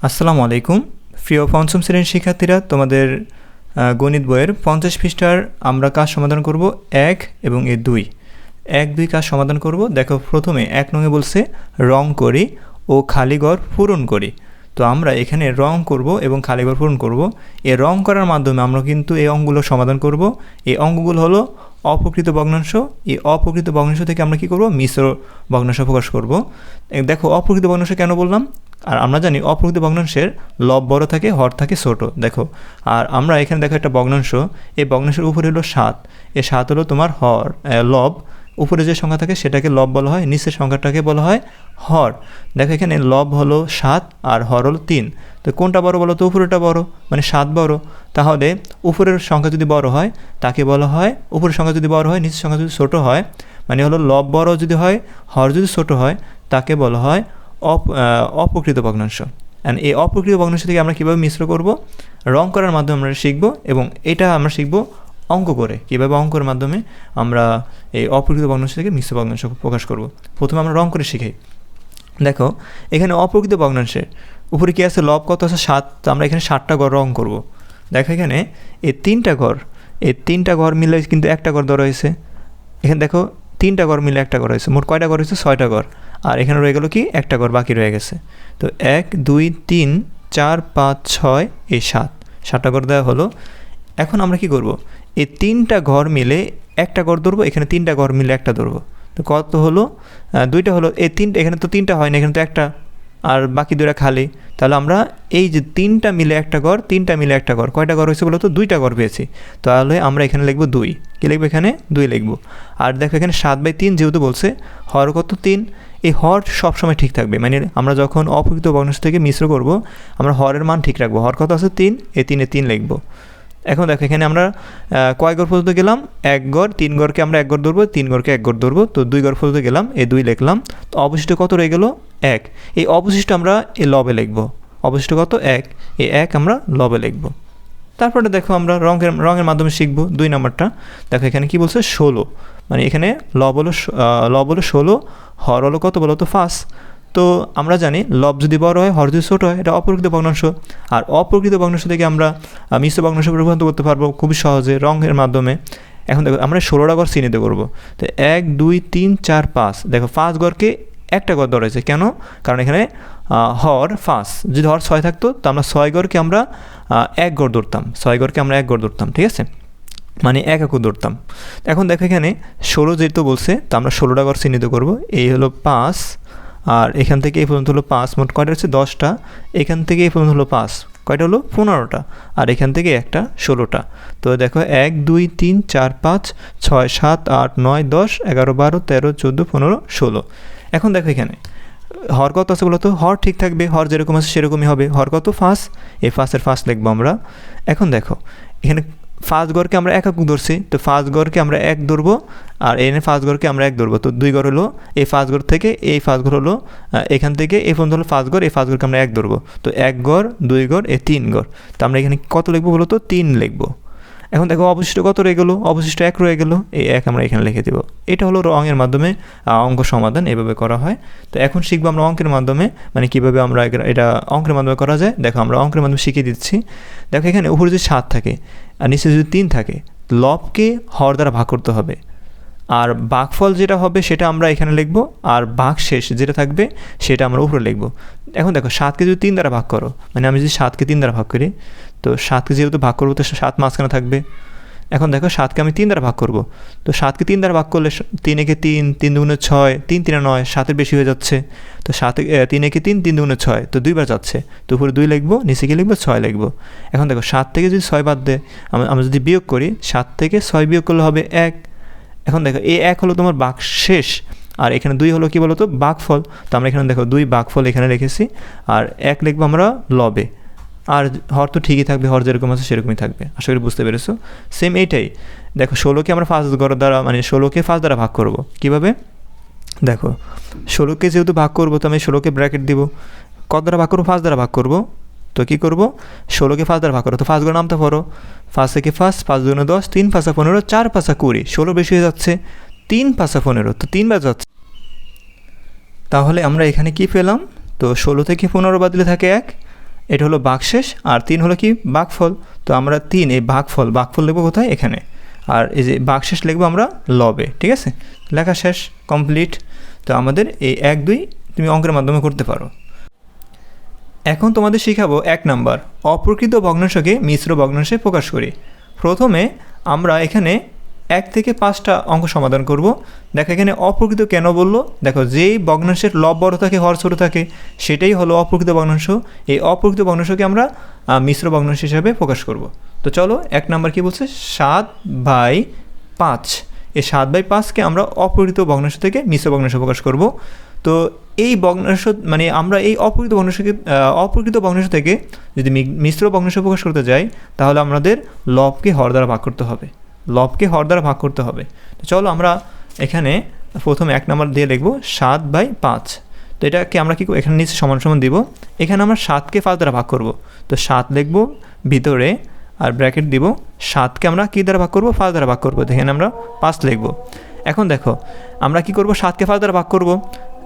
আসসালামু আলাইকুম প্রিয় পঞ্চম শ্রেণীর শিক্ষার্থীরা, তোমাদের গণিত বইয়ের 50 পৃষ্ঠার আমরা কাজ সমাধান করব 1 এবং 2 1-2 কাজ সমাধান করব। দেখো, প্রথমে 1 নঙে বলছে রং করি ও খালি ঘর পূরণ করি। তো আমরা এখানে রং করব এবং খালি ঘর পূরণ করব। এই রং করার মাধ্যমে আমরা কিন্তু এই অঙ্কগুলো সমাধান করব। এই অঙ্কগুলো হলো অপ্রকৃত ভগ্নাংশ। এই অপ্রকৃত ভগ্নাংশ থেকে আমরা কী করব? মিশ্র ভগ্নাংশ প্রকাশ করব। দেখো, অপ্রকৃত ভগ্নাংশ কেন বললাম? আর আমরা জানি অপ্রকৃত ভগ্নাংশের লব বড় থাকে, হর থাকে ছোট। দেখো, আর আমরা এখানে দেখো একটা ভগ্নাংশ, এই ভগ্নাংশের উপরে হলো 7, এই 7 হলো তোমার লব। উপরে যে সংখ্যা থাকে সেটাকে লব বলা হয়, নিচের সংখ্যাটাকে বলা হয় হর। দেখো, এখানে লব হলো 7 আর হর হলো 3। তো কোনটা বড় বলো তো? উপরেটা বড়, মানে 7 বড়। তাহলে উপরের সংখ্যা যদি বড় হয় তাকে বলা হয়, উপরের সংখ্যা যদি বড় হয়, নিচের সংখ্যা যদি ছোট হয়, মানে হলো লব বড় যদি হয়, হর যদি ছোট হয়, তাকে বলা হয় অপ্রকৃত ভগ্নাংশ। অ্যান্ড এই অপ্রকৃত ভগ্নাংশ থেকে আমরা কীভাবে মিশ্র করব? রং করার মাধ্যমে আমরা শিখব, এবং এটা আমরা শিখব অঙ্ক করে, কীভাবে অঙ্কের মাধ্যমে আমরা এই অপ্রকৃত ভগ্নাংশ থেকে মিশ্র ভগ্নাংশ প্রকাশ করব। প্রথমে আমরা রং করে শিখাই। দেখো, এখানে অপ্রকৃত ভগ্নাংশের উপরে কী আছে? লব কত আছে? 7। তো আমরা এখানে 7টা ঘর রং করব। দেখো, এখানে এই 3টা ঘর মিলে কিন্তু একটা ঘর ধরা হয়েছে। এখানে দেখো, 3টা ঘর মিলে একটা ঘর হয়েছে। মোট কয়টা ঘর হয়েছে? 6টা ঘর। আর এখানে রয়ে গেল কি? একটা ঘর বাকি রয়ে গেছে। তো 1 2 3 4 5 6 এই 7টা ঘর দেওয়া হলো। এখন আমরা কি করব? এই 3টা ঘর মিলে একটা ঘর ধরবো, এখানে 3টা ঘর মিলে একটা ধরবো। তো কত হলো? 2টা হলো। এই 3টা, এখানে তো 3টা হয় না, এখানে তো একটা, আর বাকি 2টা খালি। তাহলে আমরা এই যে 3টা মিলে একটা ঘর, 3টা মিলে একটা ঘর, কয়টা ঘর হয়েছে বলো তো? 2টা ঘর পেয়েছি। তাহলে আমরা এখানে লিখবো 2। কী লিখবো? এখানে 2 লিখবো। আর দেখো, এখানে 7/3 যেহেতু বলছে, হর কত? 3। এই হর সবসময় ঠিক থাকবে, মানে আমরা যখন অপ্রকৃত ভগ্নাংশ থেকে মিশ্র করব, আমরা হরের মান ঠিক রাখবো। হর কত আছে? 3। এই 3 লিখবো। এখন দেখো, এখানে আমরা কয় ঘর পর্যন্ত গেলাম? 1 ঘর। 3 ঘরকে আমরা 1 ঘর ধরবো, 3 ঘরকে 1 ঘর ধরবো। তো 2 ঘর পর্যন্ত গেলাম, এই 2 লিখলাম। তো অবশিষ্ট কত রয়ে গেল? 1। এই অবশিষ্ট আমরা এই লবে লিখবো। অবশিষ্ট কত? 1। এই 1 আমরা লবে লিখবো। তারপরে দেখো, আমরা রঙের মাধ্যমে শিখবো 2 নম্বরটা। দেখো, এখানে কি বলছে? 16। মানে এখানে লব হলো 16, হর হলো কত বলো তো? 5। তো আমরা জানি লব যদি বড় হয়, হর যদি ছোট হয়, এটা অপ্রকৃত ভগ্নাংশ। আর অপ্রকৃত ভগ্নাংশ থেকে আমরা মিশ্র ভগ্নাংশে রূপান্তর করতে পারবো খুবই সহজে রঙের মাধ্যমে। এখন দেখো, আমরা 16টা ঘর চিহ্নিত করবো। তো 1 2 3 4 5। দেখো, 5 ঘরকে একটা ঘর ধরা হয়েছে। কেন? কারণ এখানে হর 5। যদি হর 6 থাকতো, তো আমরা 6 ঘরকে আমরা 1 ঘর ধরতাম। 6 ঘরকে আমরা 1 ঘর ধরতাম, ঠিক আছে? মানে 1 একক ধরতাম। এখন দেখো, এখানে 16 যেহেতু বলছে, তো আমরা 16টা ঘর চিহ্নিত করবো। এই হলো 5, আর এখান থেকে এই পর্যন্ত হলো 5। মোট কয়টা হচ্ছে? 10টা। এখান থেকে এই পর্যন্ত হলো 5, কয়টা হলো? 15টা। আর এখান থেকে একটা 16টা। তো দেখো, 1 2 3 4 5 6 7 8 9 10 11 12 13 14 15 16। এখন দেখো, এখানে হর কত আছে বলো তো? হর ঠিক থাকবে, হর যেরকম আছে সেরকমই হবে। হর কত? 5। এই 5-এর 5 লিখবো আমরা। এখন দেখো, এখানে 5 ঘরকে আমরা 1 একক ধরছি। তো 5 ঘরকে আমরা 1 ধরবো, আর এখানে 5 ঘরকে আমরা 1 ধরবো। তো 2 ঘর হলো। এই 5 ঘর থেকে এই 5 ঘর হলো, এখান থেকে এই পর্যন্ত হলো 5 ঘর। এই 5 ঘরকে আমরা 1 ধরবো। তো 1 ঘর, 2 ঘর, এই 3 ঘর। তো আমরা এখানে কত লিখবো বলো তো? 3 লিখবো। এখন দেখো, অবশিষ্ট কত রয়ে গেলো? অবশিষ্ট 1 রয়ে গেলো। এই 1 আমরা এখানে লিখে দেবো। এটা হলো রঙের মাধ্যমে অঙ্ক সমাধান, এভাবে করা হয়। তো এখন শিখবো আমরা অঙ্কের মাধ্যমে, মানে কীভাবে আমরা এটা অঙ্কের মাধ্যমে করা যায়। দেখো, আমরা অঙ্কের মাধ্যমে শিখিয়ে দিচ্ছি। দেখো, এখানে উপরে যদি 7 থাকে আর নিচে যদি 3 থাকে, লবকে হর দ্বারা ভাগ করতে হবে। আর ভাগফল যেটা হবে সেটা আমরা এখানে লিখবো, আর ভাগ শেষ যেটা থাকবে সেটা আমরা উপরে লিখবো। এখন দেখো, 7কে যদি 3 দ্বারা ভাগ করো, মানে আমি যদি 7কে 3 দ্বারা ভাগ করি, তো 7কে যেহেতু ভাগ করবো, তো 7 মাঝখানে থাকবে। এখন দেখো, 7কে আমি 3 দ্বারা ভাগ করবো। তো 7কে 3 দ্বারা ভাগ করলে 3 একে 3, 3 দুগুণে 6, 3 3 9, 7-এর বেশি হয়ে যাচ্ছে। তো 3 একে 3, 3 দুগুণে 6, তো 2 বার যাচ্ছে। তো উপরে 2 লিখবো, নিচে গিয়ে লিখবো 6 লিখবো। এখন দেখো, 7 থেকে যদি 6 বাদ দেয়, আমরা যদি বিয়োগ করি, 7 থেকে 6 বিয়োগ করলে হবে 1। এখন দেখো, এই 1 হলো তোমার ভাগ শেষ, আর এখানে 2 হলো কি বলো তো? ভাগফল। তো আমরা এখানে দেখো 2 ভাগফল এখানে রেখেছি, আর 1 লিখবো আমরা লবে। আর হর তো ঠিকই থাকবে, হর যেরকম আছে সেরকমই থাকবে। আশা করি বুঝতে পেরেছো। সেম এইটাই। দেখো, 16কে আমরা 5 ঘর দ্বারা, মানে 16কে 5 দ্বারা ভাগ করবো। কীভাবে? দেখো, 16কে যেহেতু ভাগ করবো, তো আমি 16কে ব্র্যাকেট দিব। কত দ্বারা ভাগ করবো? 5 দ্বারা ভাগ করবো। তো কী করবো? 16কে 5 দ্বারা ভাগ করো। তো 5 ঘর নামতে পারো। 5 থেকে 5, 5 দুগুণে 10, 3 5 15, 4 5 20। 16 বেশি হয়ে যাচ্ছে, 3 5 15, তো 3 বার যাচ্ছে। তাহলে আমরা এখানে কি পেলাম? তো 16 থেকে 15 বাদ দিলে থাকে 1, এটা হলো ভাগশেষ, আর 3 হলো কি ভাগফল। তো আমরা 3 এই ভাগফল লিখবো কোথায়, এখানে। আর এই যে ভাগশেষ লিখবো আমরা লবে, ঠিক আছে। লেখা শেষ, কমপ্লিট। তো আমাদের এই 1 2 তুমি অঙ্কের মাধ্যমে করতে পারো। এখন তোমাদের শেখাবো 1 নাম্বার, অপ্রকৃত ভগ্নাংশকে মিশ্র ভগ্নাংশে প্রকাশ করি। প্রথমে আমরা এখানে 1 থেকে 5টা অঙ্ক সমাধান করব। দেখো এখানে অপ্রকৃত কেন বললো, দেখো যেই ভগ্নাংশের লব বড় থাকে হর ছোট থাকে সেটাই হলো অপ্রকৃত ভগ্নাংশ। এই অপ্রকৃত ভগ্নাংশকে আমরা মিশ্র ভগ্নাংশ হিসাবে প্রকাশ করব। তো চলো 1 নাম্বার কি বলছে, 7/5। এই 7/5কে আমরা অপ্রকৃত ভগ্নাংশ থেকে মিশ্র ভগ্নাংশ প্রকাশ করব। তো এই ভগ্নাংশ মানে আমরা এই অপ্রকৃত ভগ্নাংশ থেকে যদি মিশ্র ভগ্নাংশ প্রকাশ করতে যাই তাহলে আমাদের লবকে হর দ্বারা ভাগ করতে হবে, তো চলো আমরা এখানে প্রথম 1 নাম্বার দিয়ে লিখব 7/5। তো এটাকে আমরা কি এখানে নিচে সমান সমান দিব, এখানে আমরা 7কে 5 দ্বারা ভাগ করব। তো 7 লিখব ভিতরে আর ব্র্যাকেট দিব, 7কে আমরা কি দ্বারা ভাগ করব, 5 দ্বারা ভাগ করব। এখানে আমরা 5 লিখব। এখন দেখো আমরা কি করব, 7কে 5 দ্বারা ভাগ করব।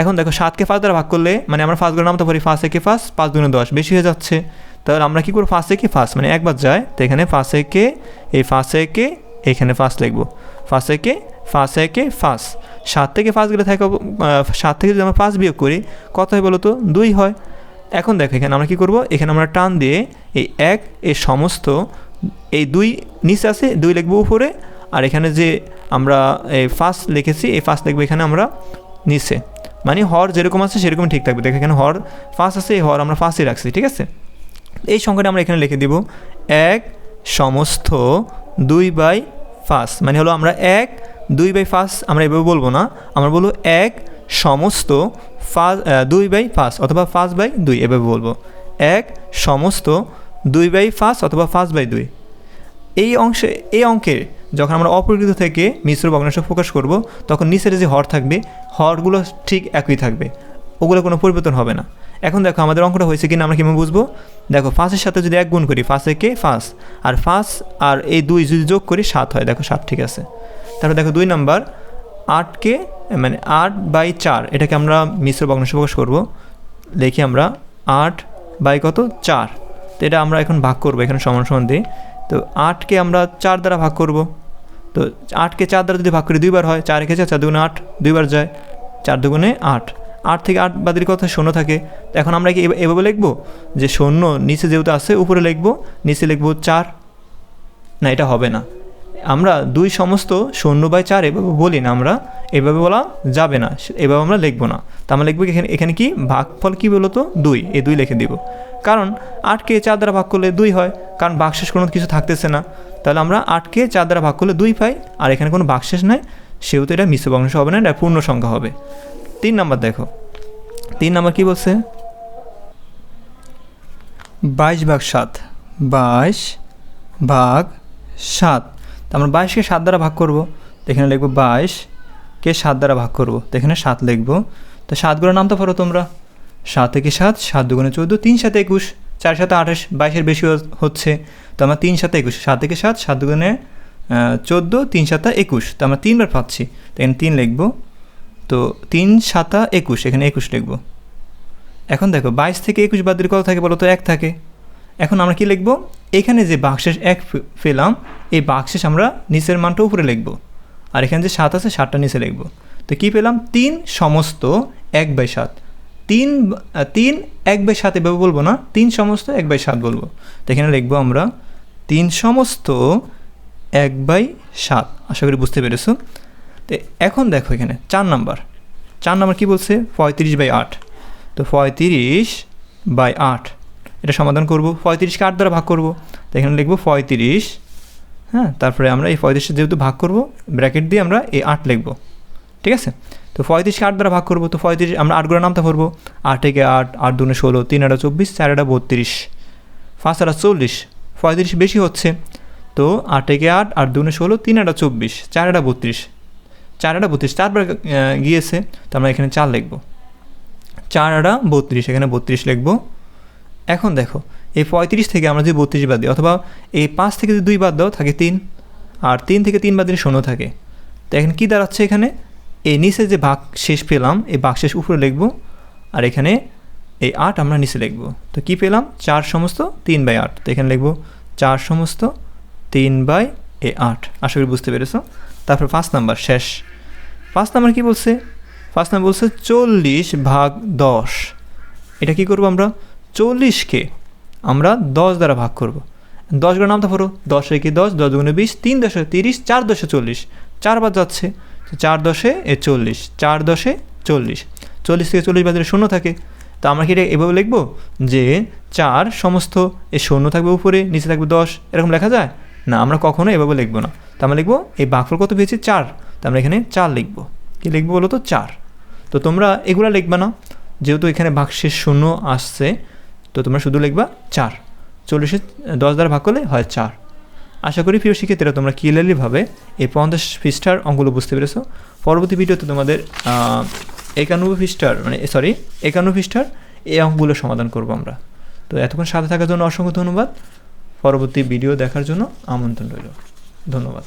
এখন দেখো 7কে 5 দ্বারা ভাগ করলে মানে আমরা 5 গুণ নামতে পারি, 5 একে 5, 5 দুগুণে 10, বেশি হয়ে যাচ্ছে। তাহলে আমরা কি করব, 5 একে 5 মানে একবার যায়, তো এখানে 5 একে এই 5 একে এখানে 5 লিখব, 5 একে 5। 7 থেকে 5 গেলে থাকে 7 থেকে যদি আমরা 5 বিয়োগ করি কত হয় বলো তো, 2 হয়। এখন দেখো এখানে আমরা কি করব, এখানে আমরা টান দিয়ে এই 1 এর সমস্ত এই 2 নিচে আছে 2 লিখব উপরে, আর এখানে যে আমরা এই 5 লিখেছি এই 5 লিখব এখানে আমরা নিচে, মানে হর যেরকম আছে সেরকমই ঠিক থাকবে। দেখো এখানে হর 5 আছে, এই হর আমরা 5ই রাখছি, ঠিক আছে। এই সংখ্যাটা আমরা এখানে লিখে দিব 1 সমস্ত 2/5, মানে হলো আমরা 1 2/5 আমরা এভাবে বলবো না, আমরা বলবো 1 সমস্ত 2/5 অথবা 5/2 এভাবে বলবো, 1 সমস্ত 2/5 অথবা 5/2। এই অঙ্কে যখন আমরা অপ্রকৃত থেকে মিশ্র ভগ্নাংশ প্রকাশ করব তখন নিচের যে হর থাকবে হরগুলো ঠিক একই থাকবে, ওগুলো কোনো পরিবর্তন হবে না। এখন দেখো আমাদের অঙ্কটা হয়েছে কিনা আমরা কীভাবে বুঝবো, দেখো 5-এর সাথে যদি 1 গুণ করি 5 একে 5 আর 5 আর এই 2 যদি যোগ করি 7 হয়, দেখো 7 ঠিক আছে। তারপরে দেখো 2 নাম্বার 8কে মানে 8/4 এটাকে আমরা মিশ্র ভগ্নাংশে প্রকাশ করব। দেখি আমরা 8/4, তো এটা আমরা এখন ভাগ করব, এখানে সমান সমান দিই। তো 8কে আমরা 4 দ্বারা ভাগ করব। তো 8কে 4 দ্বারা যদি ভাগ করি 2 বার হয়, 4 একে 4, 4 দুগুণে 8, 2 বার যায়, 4 দুগুণে 8। 8 থেকে 8 বাদের কথা 0 থাকে। তো এখন আমরা কি এভাবে লিখবো যে 0 নিচে যেহেতু আছে উপরে লিখবো, নিচে লিখবো 4, না এটা হবে না। আমরা 2 সমস্ত 0/4 এভাবে বলি না, আমরা এভাবে বলা যাবে না, এভাবে আমরা লিখবো না। তো আমরা লিখবো এখানে কি ভাগফল কী বলো তো 2, এই 2 লিখে দিব, কারণ 8কে 4 দ্বারা ভাগ করলে 2 হয়, কারণ ভাগশেষ কোনো কিছু থাকতেছে না। তাহলে আমরা 8কে 4 দ্বারা ভাগ করলে 2 পাই, আর এখানে কোনো ভাগশেষ নাই, সেহেতু এটা মিশ্র ভগ্নাংশ হবে না, এটা পূর্ণ সংখ্যা হবে। 3 নাম্বার দেখো, 3 নাম্বার কী বলছে, 22/7, 22/7। তো আমরা 22কে 7 দ্বারা ভাগ করব, তো এখানে লিখবো 22কে 7 দ্বারা ভাগ করব, তো এখানে 7 লিখবো। তো 7 গুলো নামতে পারো তোমরা, 7 থেকে 7, 7 দুগুণে 14, 3 7 21, 4 7 28, 22-এর বেশি হচ্ছে। তো আমরা 3 7 21, 7 থেকে 7, 7 দুগুণে 14, 3 7 21, তো আমরা 3 বার পাচ্ছি, তো এখানে 3 লিখবো। তো 3 7 21, এখানে 21 লিখবো। এখন দেখো 22 থেকে 21 বাদ দিলে কত থাকে বলো তো, 1 থাকে। এখন আমরা কি লিখবো, এখানে যে ভাগশেষ 1 পেলাম এই ভাগশেষ আমরা নিচের মানটা উপরে লিখবো, আর এখানে যে 7 আছে 7টা নিচে লিখবো। তো কী পেলাম, 3 সমস্ত 1/7। 3 1/7 এভাবে বলবো না, 3 সমস্ত 1/7 বলবো। তো এখানে লিখবো আমরা 3 সমস্ত 1/7। আশা করি বুঝতে পেরেছো। তো এখন দেখো এখানে 4 নাম্বার কী বলছে, 35/8। তো 35/8 এটা সমাধান করব, 35কে 8 দ্বারা ভাগ করব, তো এখানে লিখবো 35, হ্যাঁ। তারপরে আমরা এই 35 যেহেতু ভাগ করব ব্র্যাকেট দিয়ে আমরা এই 8 লিখবো, ঠিক আছে। তো 35কে 8 দ্বারা ভাগ করব, তো 35 আমরা 8 গুলো নামতে পারবো, 8 একে 8, 8 দুগুণে 16, 3 8 24, 4 8 32, 5 8 40, 35 বেশি হচ্ছে। তো 8 একে 8, 8 দুগুণে 16, 3 8 24, 4 8 32, 4 8 32 4বার গিয়েছে, তো আমরা এখানে 4 লিখবো, 4 8 32, এখানে 32 লিখবো। এখন দেখো এই 35 থেকে আমরা যদি 32 বাদ দিই, অথবা এই 5 থেকে যদি 2 বাদ দাও থাকে 3, আর 3 থেকে 3 বাদ দিলে 0 থাকে। তো এখানে কী দাঁড়াচ্ছে, এখানে এই নিচে যে ভাগ শেষ পেলাম এই ভাগ শেষ উপরে লিখবো, আর এখানে এই 8 আমরা নিচে লিখব। তো কি পেলাম? 4 সমস্ত 3/8। তো এখানে লিখব 4 সমস্ত 3/8। আশা করি বুঝতে পেরেছো। তারপর 5 নাম্বার শেষ। 5 নাম্বার কি বলছে? 5 নাম্বার বলছে 40/10। এটা কি করব আমরা? 40কে আমরা 10 দ্বারা ভাগ করব। 10 গুণের নামটা পড়ো। 10 একে 10, 10 দুগুণে 20, 3 10 30, 4 10 40। 4 বাদ যাচ্ছে, 4 10 এ 40, 4 10 এ 40। 40 থেকে 40 বাদ দিলে 0 থাকে। তো আমরা কি এটা এভাবে লিখব যে 4 সমস্ত এ 0 থাকবে উপরে, নিচে থাকবে 10, এরকম লেখা যায় না? আমরা কখনো এভাবে লিখব না। তো আমরা লিখব এই ভাগফল কত পেয়েছি? 4। তো আমরা এখানে 4 লিখব। কি লিখব বলো তো? 4। তো তোমরা এগুলা লিখবা না, যেহেতু এখানে ভাগশেষ 0 আসছে, তো তোমরা শুধু লিখবা 4। 40 10 দ্বারা ভাগ করলে হয় 4। আশা করি প্রিয় শিক্ষার্থীরা তোমরা ক্লিয়ারলিভাবে এই 50 পৃষ্ঠার অঙ্কগুলো বুঝতে পেরেছো। পরবর্তী ভিডিওতে তোমাদের 51 পৃষ্ঠার সরি 51 পৃষ্ঠার এই অঙ্কগুলো সমাধান করব আমরা। তো এতক্ষণ সাথে থাকার জন্য অসংখ্য ধন্যবাদ। পরবর্তী ভিডিও দেখার জন্য আমন্ত্রণ রইল। ধন্যবাদ।